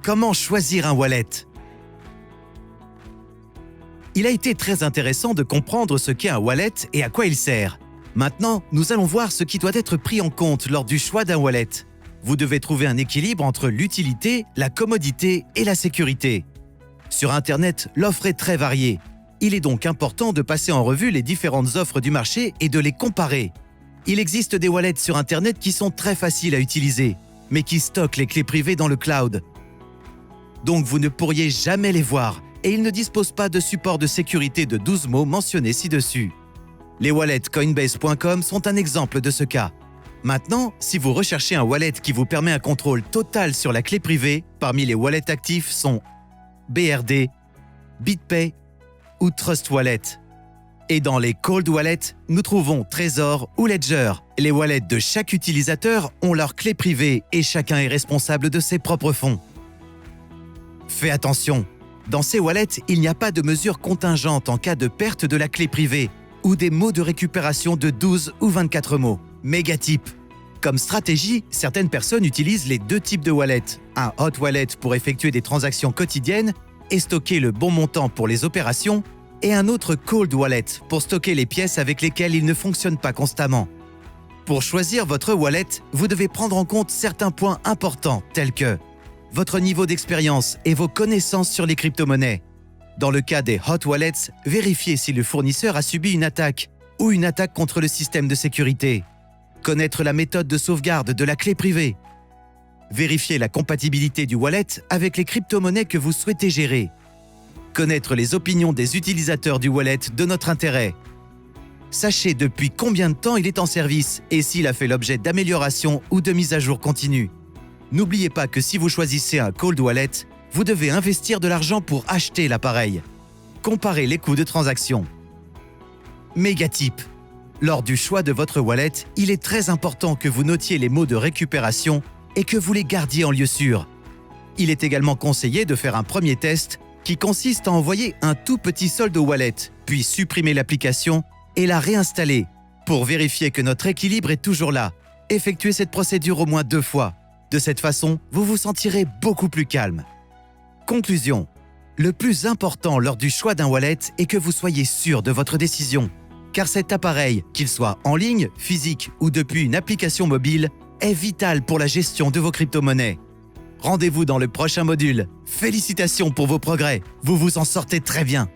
Comment choisir un wallet? Il a été très intéressant de comprendre ce qu'est un wallet et à quoi il sert. Maintenant, nous allons voir ce qui doit être pris en compte lors du choix d'un wallet. Vous devez trouver un équilibre entre l'utilité, la commodité et la sécurité. Sur Internet, l'offre est très variée. Il est donc important de passer en revue les différentes offres du marché et de les comparer. Il existe des wallets sur Internet qui sont très faciles à utiliser, mais qui stockent les clés privées dans le cloud. Donc vous ne pourriez jamais les voir et ils ne disposent pas de support de sécurité de 12 mots mentionnés ci-dessus. Les wallets Coinbase.com sont un exemple de ce cas. Maintenant, si vous recherchez un wallet qui vous permet un contrôle total sur la clé privée, parmi les wallets actifs sont BRD, BitPay ou Trust Wallet. Et dans les cold wallets, nous trouvons Trezor ou Ledger. Les wallets de chaque utilisateur ont leur clé privée et chacun est responsable de ses propres fonds. Fais attention, dans ces wallets, il n'y a pas de mesure contingente en cas de perte de la clé privée ou des mots de récupération de 12 ou 24 mots. Mégatip. Comme stratégie, certaines personnes utilisent les deux types de wallets. Un hot wallet pour effectuer des transactions quotidiennes et stocker le bon montant pour les opérations, et un autre cold wallet pour stocker les pièces avec lesquelles il ne fonctionne pas constamment. Pour choisir votre wallet, vous devez prendre en compte certains points importants tels que votre niveau d'expérience et vos connaissances sur les crypto-monnaies. Dans le cas des hot wallets, vérifiez si le fournisseur a subi une attaque ou une attaque contre le système de sécurité. Connaître la méthode de sauvegarde de la clé privée. Vérifiez la compatibilité du wallet avec les crypto-monnaies que vous souhaitez gérer. Connaître les opinions des utilisateurs du wallet de notre intérêt. Sachez depuis combien de temps il est en service et s'il a fait l'objet d'améliorations ou de mises à jour continues. N'oubliez pas que si vous choisissez un cold wallet, vous devez investir de l'argent pour acheter l'appareil. Comparez les coûts de transaction. Mégatip. Lors du choix de votre wallet, il est très important que vous notiez les mots de récupération et que vous les gardiez en lieu sûr. Il est également conseillé de faire un premier test qui consiste à envoyer un tout petit solde au wallet, puis supprimer l'application et la réinstaller pour vérifier que notre équilibre est toujours là. Effectuez cette procédure au moins 2 fois. De cette façon, vous vous sentirez beaucoup plus calme. Conclusion. Le plus important lors du choix d'un wallet est que vous soyez sûr de votre décision. Car cet appareil, qu'il soit en ligne, physique ou depuis une application mobile, est vital pour la gestion de vos crypto-monnaies. Rendez-vous dans le prochain module. Félicitations pour vos progrès. Vous vous en sortez très bien.